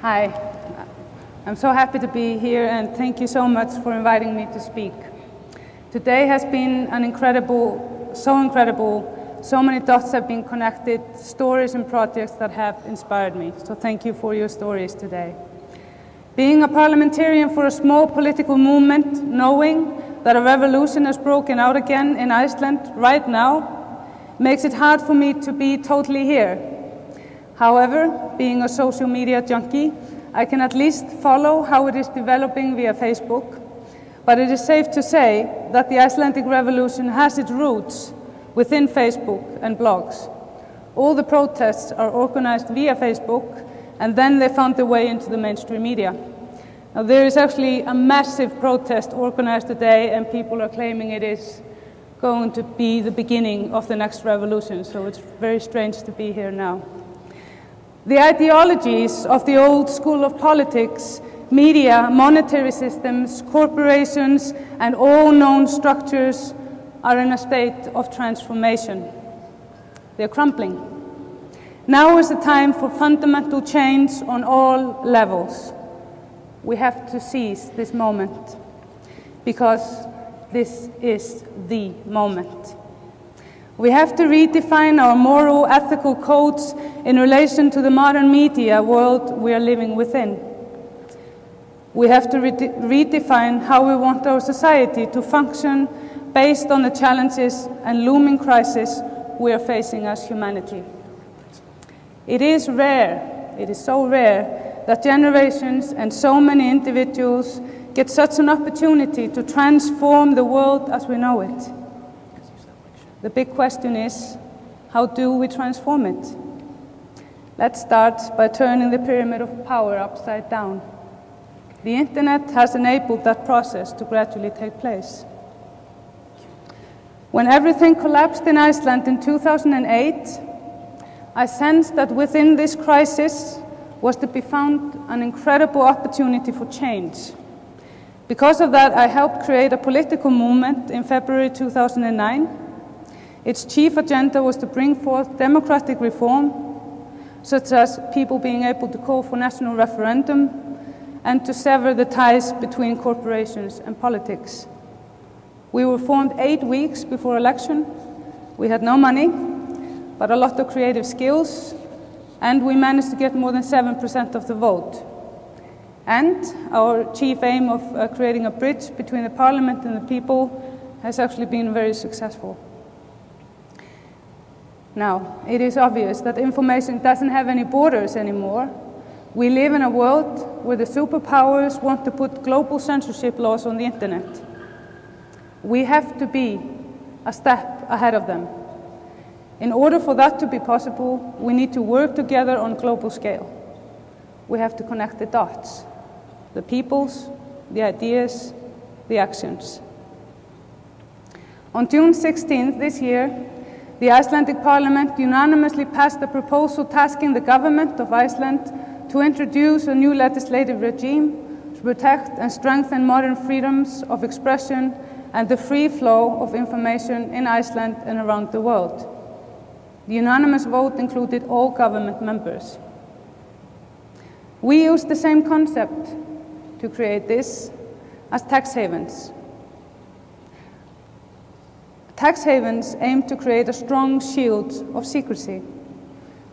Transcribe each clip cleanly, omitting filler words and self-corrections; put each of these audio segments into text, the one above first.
Hi, I'm so happy to be here and thank you so much for inviting me to speak. Today has been an incredible, so many dots have been connected, stories and projects that have inspired me. So thank you for your stories today. Being a parliamentarian for a small political movement, knowing that a revolution has broken out again in Iceland right now, makes it hard for me to be totally here. However, being a social media junkie, I can at least follow how it is developing via Facebook, but it is safe to say that the Icelandic revolution has its roots within Facebook and blogs. All the protests are organized via Facebook, and then they found their way into the mainstream media. Now, there is actually a massive protest organized today, and people are claiming it is going to be the beginning of the next revolution, so it's very strange to be here now. The ideologies of the old school of politics, media, monetary systems, corporations, and all known structures are in a state of transformation. They're crumbling. Now is the time for fundamental change on all levels. We have to seize this moment, because this is the moment. We have to redefine our moral, ethical codes in relation to the modern media world we are living within. We have to redefine how we want our society to function based on the challenges and looming crisis we are facing as humanity. It is rare, it is so rare, that generations and so many individuals get such an opportunity to transform the world as we know it. The big question is, how do we transform it? Let's start by turning the pyramid of power upside down. The internet has enabled that process to gradually take place. When everything collapsed in Iceland in 2008, I sensed that within this crisis was to be found an incredible opportunity for change. Because of that, I helped create a political movement in February 2009. Its chief agenda was to bring forth democratic reform, such as people being able to call for national referendum and to sever the ties between corporations and politics. We were formed 8 weeks before election. We had no money, but a lot of creative skills, and we managed to get more than 7% of the vote. And our chief aim of creating a bridge between the parliament and the people has actually been very successful. Now, it is obvious that information doesn't have any borders anymore. We live in a world where the superpowers want to put global censorship laws on the internet. We have to be a step ahead of them. In order for that to be possible, we need to work together on a global scale. We have to connect the dots, the peoples, the ideas, the actions. On June 16th this year, the Icelandic Parliament unanimously passed a proposal tasking the government of Iceland to introduce a new legislative regime to protect and strengthen modern freedoms of expression and the free flow of information in Iceland and around the world. The unanimous vote included all government members. We used the same concept to create this as tax havens. Tax havens aim to create a strong shield of secrecy.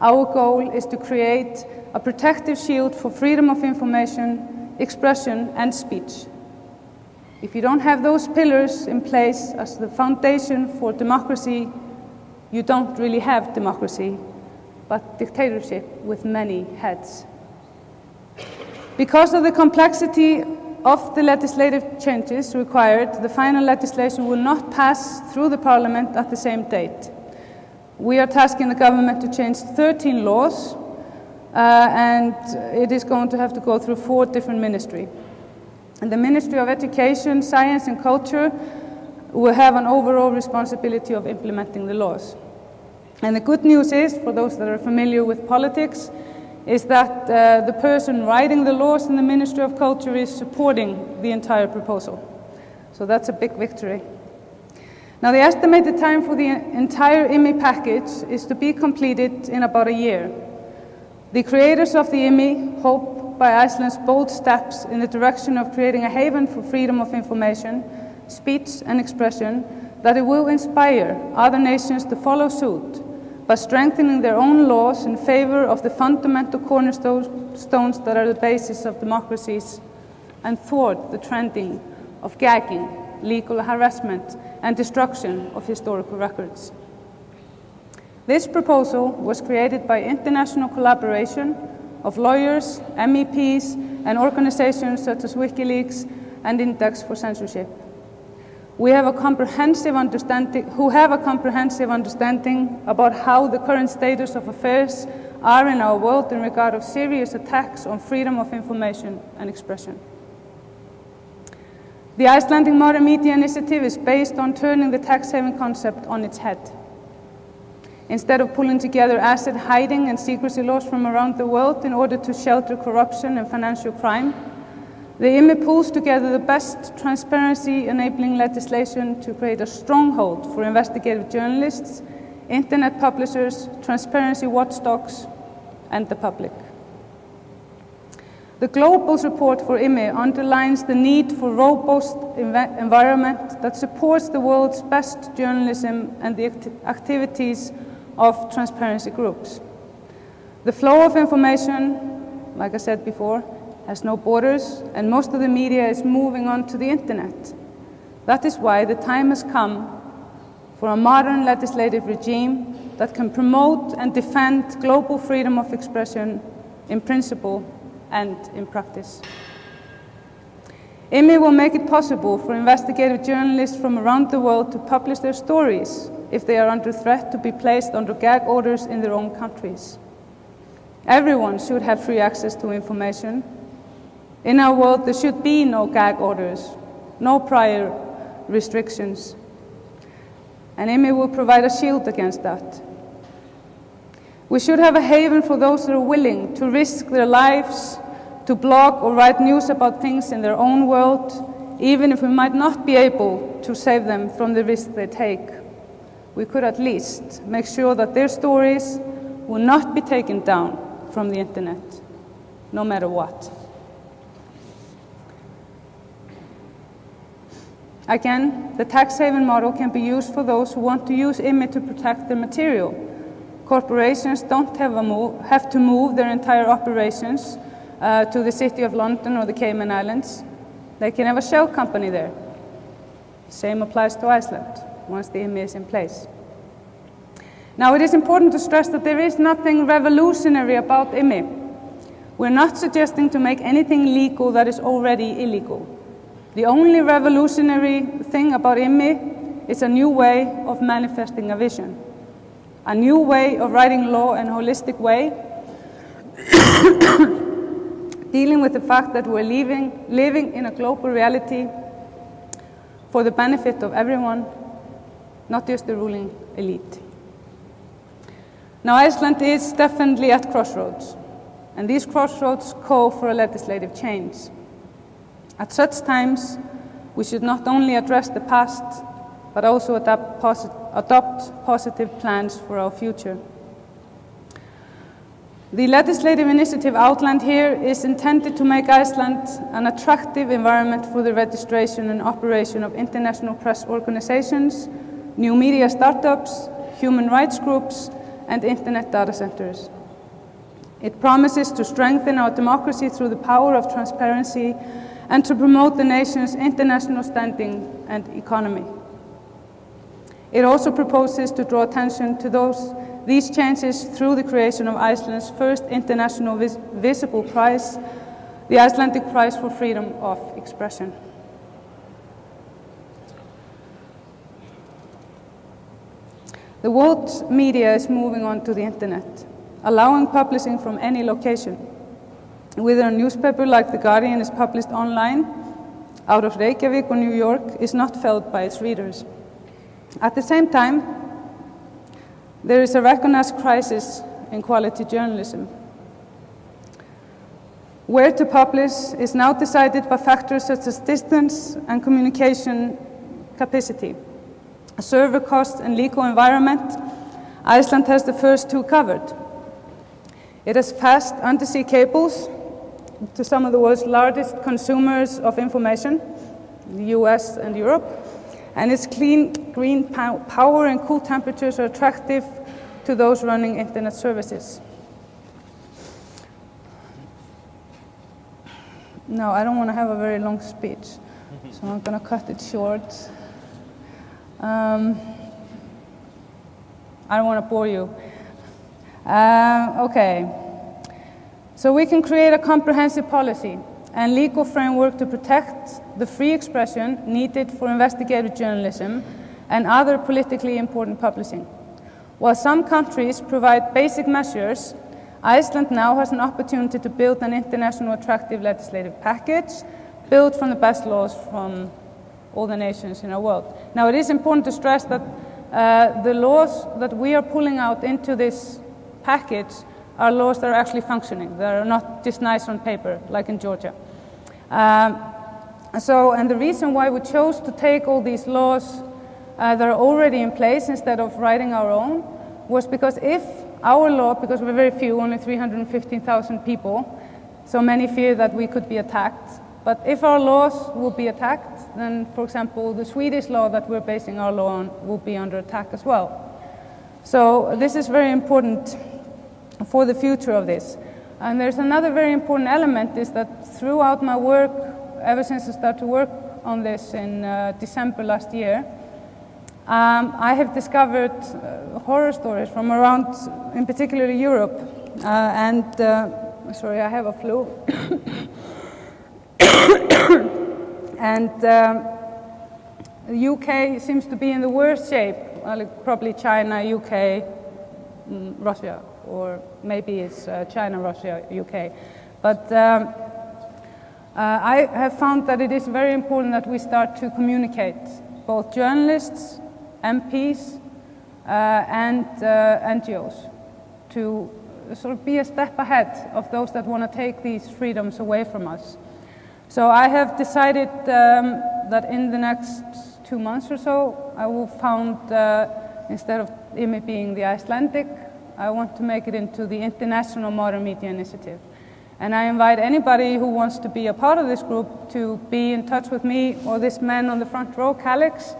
Our goal is to create a protective shield for freedom of information, expression, and speech. If you don't have those pillars in place as the foundation for democracy, you don't really have democracy, but dictatorship with many heads. Because of the complexity of the legislative changes required, the final legislation will not pass through the Parliament at the same date. We are tasking the government to change 13 laws, and it is going to have to go through 4 different ministries. And the Ministry of Education, Science and Culture will have an overall responsibility of implementing the laws. And the good news is, for those that are familiar with politics, is that the person writing the laws in the Ministry of Culture is supporting the entire proposal. So that's a big victory. Now, the estimated time for the entire IMI package is to be completed in about a year. The creators of the IMI hope by Iceland's bold steps in the direction of creating a haven for freedom of information, speech and expression, that it will inspire other nations to follow suit by strengthening their own laws in favor of the fundamental cornerstones that are the basis of democracies and thwart the trending of gagging, legal harassment, and destruction of historical records. This proposal was created by international collaboration of lawyers, MEPs, and organizations such as WikiLeaks and Index for Censorship. We have a comprehensive understanding about how the current status of affairs are in our world in regard of serious attacks on freedom of information and expression. The Icelandic Modern Media Initiative is based on turning the tax haven concept on its head. Instead of pulling together asset hiding and secrecy laws from around the world in order to shelter corruption and financial crime, the IMI pulls together the best transparency-enabling legislation to create a stronghold for investigative journalists, internet publishers, transparency watchdogs, and the public. The Global Report for IMI underlines the need for a robust environment that supports the world's best journalism and the activities of transparency groups. The flow of information, like I said before, has no borders, and most of the media is moving on to the internet. That is why the time has come for a modern legislative regime that can promote and defend global freedom of expression in principle and in practice. IMI will make it possible for investigative journalists from around the world to publish their stories if they are under threat to be placed under gag orders in their own countries. Everyone should have free access to information. In our world, there should be no gag orders, no prior restrictions, and IMI will provide a shield against that. We should have a haven for those that are willing to risk their lives to blog or write news about things in their own world, even if we might not be able to save them from the risk they take. We could at least make sure that their stories will not be taken down from the internet, no matter what. Again, the tax haven model can be used for those who want to use IMI to protect their material. Corporations don't have to move their entire operations to the City of London or the Cayman Islands. They can have a shell company there. Same applies to Iceland once the IMI is in place. Now, it is important to stress that there is nothing revolutionary about IMI. We're not suggesting to make anything legal that is already illegal. The only revolutionary thing about IMI is a new way of manifesting a vision, a new way of writing law in a holistic way, dealing with the fact that we're living in a global reality for the benefit of everyone, not just the ruling elite. Now, Iceland is definitely at crossroads, and these crossroads call for a legislative change. At such times, we should not only address the past, but also adopt positive plans for our future. The legislative initiative outlined here is intended to make Iceland an attractive environment for the registration and operation of international press organizations, new media startups, human rights groups, and internet data centers. It promises to strengthen our democracy through the power of transparency and to promote the nation's international standing and economy. It also proposes to draw attention to these changes through the creation of Iceland's first international visible prize, the Icelandic Prize for Freedom of Expression. The world's media is moving on to the internet, allowing publishing from any location. Whether a newspaper like The Guardian is published online, out of Reykjavik or New York, is not felt by its readers. At the same time, there is a recognized crisis in quality journalism. Where to publish is now decided by factors such as distance and communication capacity. Server costs and legal environment, Iceland has the first two covered. It has fast undersea cables, to some of the world's largest consumers of information, the US and Europe. And its clean, green power and cool temperatures are attractive to those running internet services. No, I don't want to have a very long speech, so I'm going to cut it short. I don't want to bore you. Okay. So we can create a comprehensive policy and legal framework to protect the free expression needed for investigative journalism and other politically important publishing. While some countries provide basic measures, Iceland now has an opportunity to build an international attractive legislative package built from the best laws from all the nations in our world. Now, it is important to stress that the laws that we are pulling out into this package are laws that are actually functioning. They are not just nice on paper, like in Georgia. And the reason why we chose to take all these laws that are already in place instead of writing our own was because if our law, because we're very few, only 315,000 people, so many fear that we could be attacked. But if our laws will be attacked, then, for example, the Swedish law that we're basing our law on will be under attack as well. So this is very important for the future of this. And there's another very important element is that throughout my work, ever since I started to work on this in December last year, I have discovered horror stories from around, in particular, Europe. Sorry, I have a flu. And the UK seems to be in the worst shape, probably China, UK, Russia, or maybe it's China, Russia, UK. But I have found that it is very important that we start to communicate, both journalists, MPs, and NGOs, to sort of be a step ahead of those that want to take these freedoms away from us. So I have decided that in the next 2 months or so, I will found, instead of IMI being the Icelandic, I want to make it into the International Modern Media Initiative. And I invite anybody who wants to be a part of this group to be in touch with me or this man on the front row, Calix,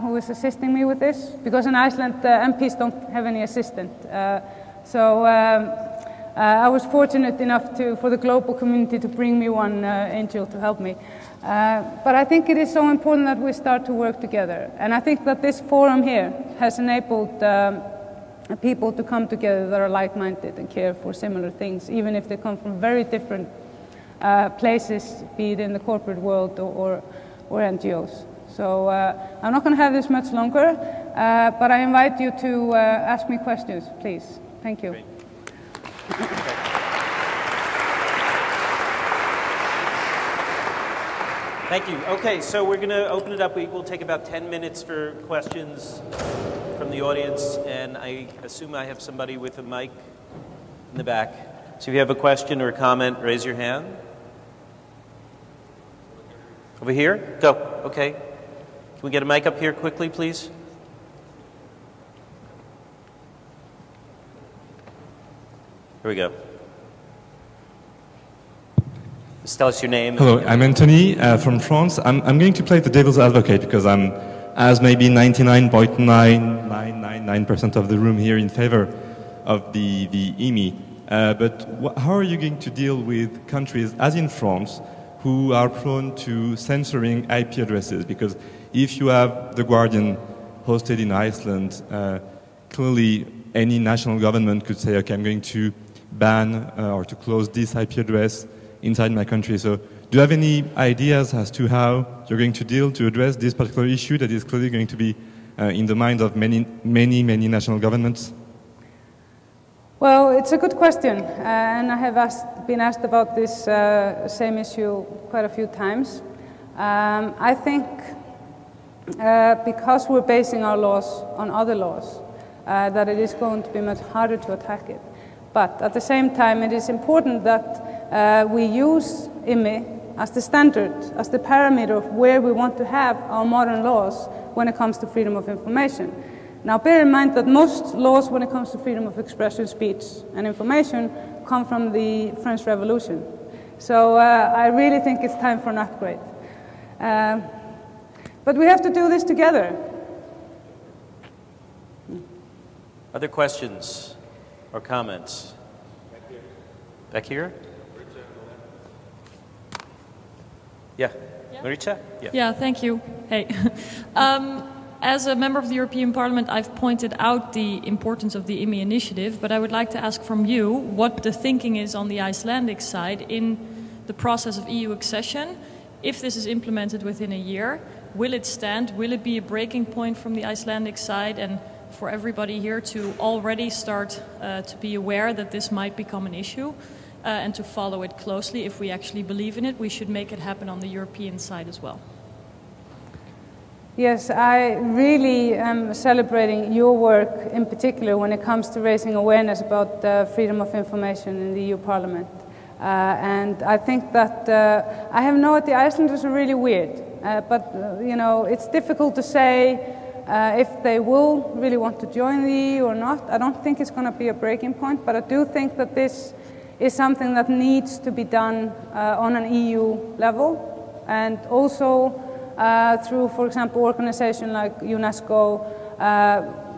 who is assisting me with this, because in Iceland, MPs don't have any assistant. I was fortunate enough for the global community to bring me one angel to help me. But I think it is so important that we start to work together. And I think that this forum here has enabled people to come together that are like-minded and care for similar things, even if they come from very different places, be it in the corporate world or NGOs. So I'm not going to have this much longer, but I invite you to ask me questions, please. Thank you. Great. Thank you. Okay, so we're going to open it up. We will take about 10 minutes for questions from the audience, and I assume I have somebody with a mic in the back. So if you have a question or a comment, raise your hand. Over here? Go. Okay. Can we get a mic up here quickly, please? Here we go. Just tell us your name. Hello, I'm Anthony from France. I'm going to play the devil's advocate because I'm, as maybe 99.9999% of the room here, in favor of the IMI. But how are you going to deal with countries, as in France, who are prone to censoring IP addresses? Because if you have The Guardian hosted in Iceland, clearly any national government could say, okay, I'm going to ban or to close this IP address inside my country. So do you have any ideas as to how you're going to address this particular issue that is clearly going to be in the minds of many national governments? Well, it's a good question, and I have been asked about this same issue quite a few times. I think because we're basing our laws on other laws, that it is going to be much harder to attack it. But at the same time, it is important that we use IMI as the standard, as the parameter of where we want to have our modern laws when it comes to freedom of information. Now, bear in mind that most laws when it comes to freedom of expression, speech, and information come from the French Revolution. So I really think it's time for an upgrade. But we have to do this together. Other questions or comments? Back here? Yeah. Maricha? Yeah, thank you. Hey. As a member of the European Parliament, I've pointed out the importance of the IMI initiative, but I would like to ask from you what the thinking is on the Icelandic side in the process of EU accession. If this is implemented within a year, will it stand? Will it be a breaking point from the Icelandic side? And for everybody here to already start to be aware that this might become an issue and to follow it closely. If we actually believe in it, we should make it happen on the European side as well. Yes, I really am celebrating your work in particular when it comes to raising awareness about freedom of information in the EU Parliament. And I think that I have known the Icelanders are really weird, but you know, it's difficult to say if they will really want to join the EU or not. I don't think it's going to be a breaking point, but I do think that this is something that needs to be done on an EU level, and also through, for example, organizations like UNESCO.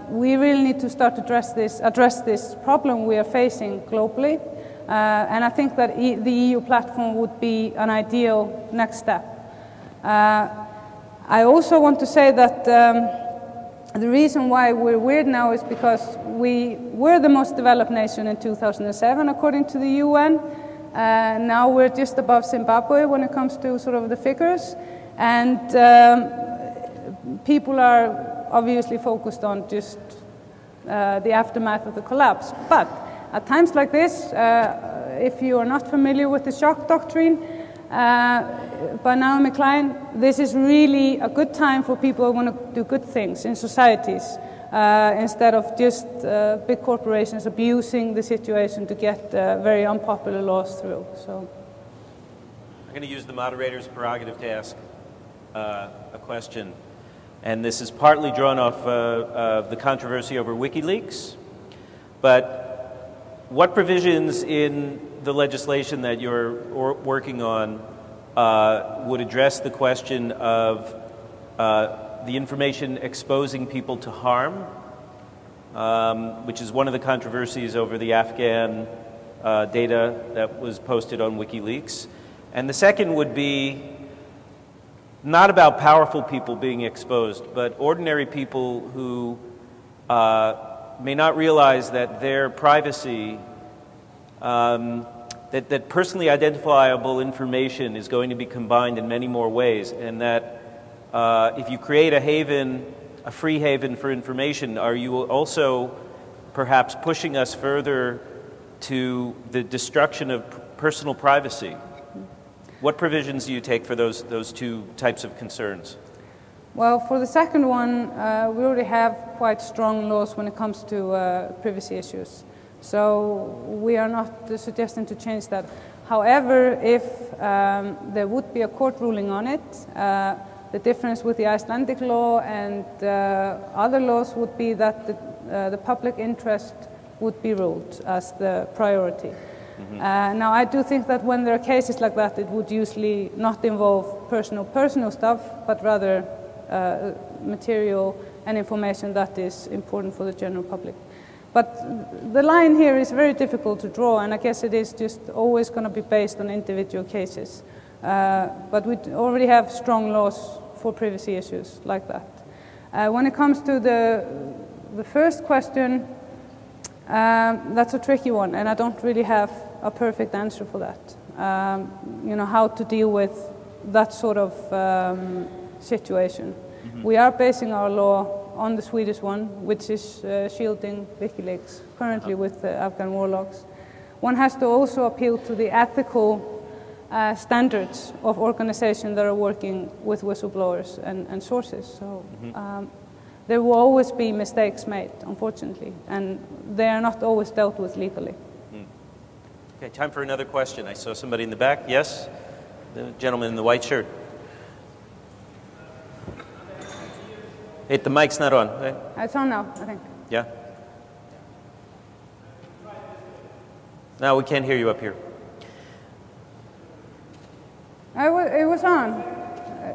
We really need to start to address this problem we are facing globally. And I think that the EU platform would be an ideal next step. I also want to say that the reason why we're weird now is because we were the most developed nation in 2007, according to the UN. Now we're just above Zimbabwe when it comes to sort of the figures. And people are obviously focused on just the aftermath of the collapse. But at times like this, if you are not familiar with the shock doctrine by Naomi Klein, this is really a good time for people who want to do good things in societies instead of just big corporations abusing the situation to get very unpopular laws through. So, I'm going to use the moderator's prerogative to ask a question, and this is partly drawn off the controversy over WikiLeaks, but what provisions in the legislation that you're working on would address the question of the information exposing people to harm, which is one of the controversies over the Afghan data that was posted on WikiLeaks. And the second would be not about powerful people being exposed, but ordinary people who may not realize that their privacy, that personally identifiable information is going to be combined in many more ways, and that if you create a haven, a free haven for information, are you also perhaps pushing us further to the destruction of personal privacy? What provisions do you take for those two types of concerns? well, for the second one, we already have quite strong laws when it comes to privacy issues. So we are not suggesting to change that. However, if there would be a court ruling on it, the difference with the Icelandic law and other laws would be that the public interest would be ruled as the priority. Mm-hmm. Now, I do think that when there are cases like that, it would usually not involve personal stuff, but rather material and information that is important for the general public. But the line here is very difficult to draw, and I guess it is just always going to be based on individual cases. But we already have strong laws for privacy issues like that. When it comes to the first question, that's a tricky one, and I don't really have a perfect answer for that. You know, how to deal with that sort of situation. Mm-hmm. We are basing our law on the Swedish one, which is shielding WikiLeaks currently with the Afghan war logs. One has to also appeal to the ethical standards of organizations that are working with whistleblowers and sources. So there will always be mistakes made, unfortunately, and they are not always dealt with legally. Okay, time for another question. I saw somebody in the back. Yes? The gentleman in the white shirt. Hey, the mic's not on, right? It's on now, I think. Yeah? No, we can't hear you up here. It was on.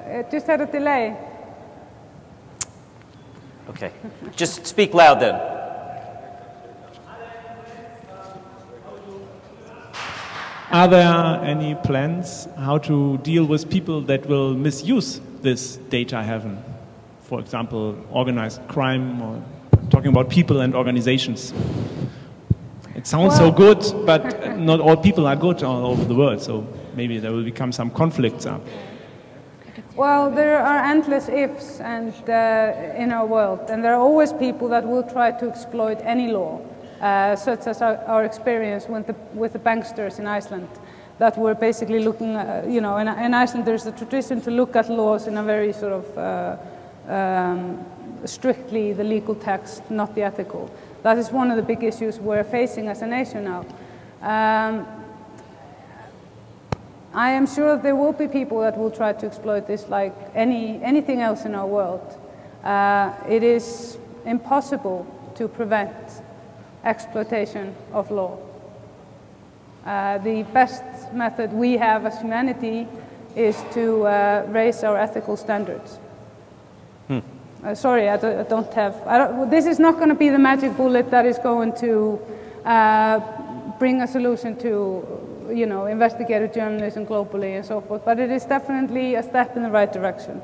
It just had a delay. Okay. Just speak loud then. Are there any plans how to deal with people that will misuse this data haven? For example, organized crime, or talking about people and organizations. It sounds so good, but not all people are good all over the world, so maybe there will become some conflicts up. Well, there are endless ifs and, in our world, and there are always people that will try to exploit any law, such as our experience with the banksters in Iceland, that were basically looking, in Iceland there's a tradition to look at laws in a very sort of strictly the legal text, not the ethical. That is one of the big issues we're facing as a nation now. I am sure there will be people that will try to exploit this like anything else in our world. It is impossible to prevent exploitation of law. The best method we have as humanity is to raise our ethical standards. Sorry, I don't have. This is not going to be the magic bullet that is going to bring a solution to, investigative journalism globally and so forth. But it is definitely a step in the right direction.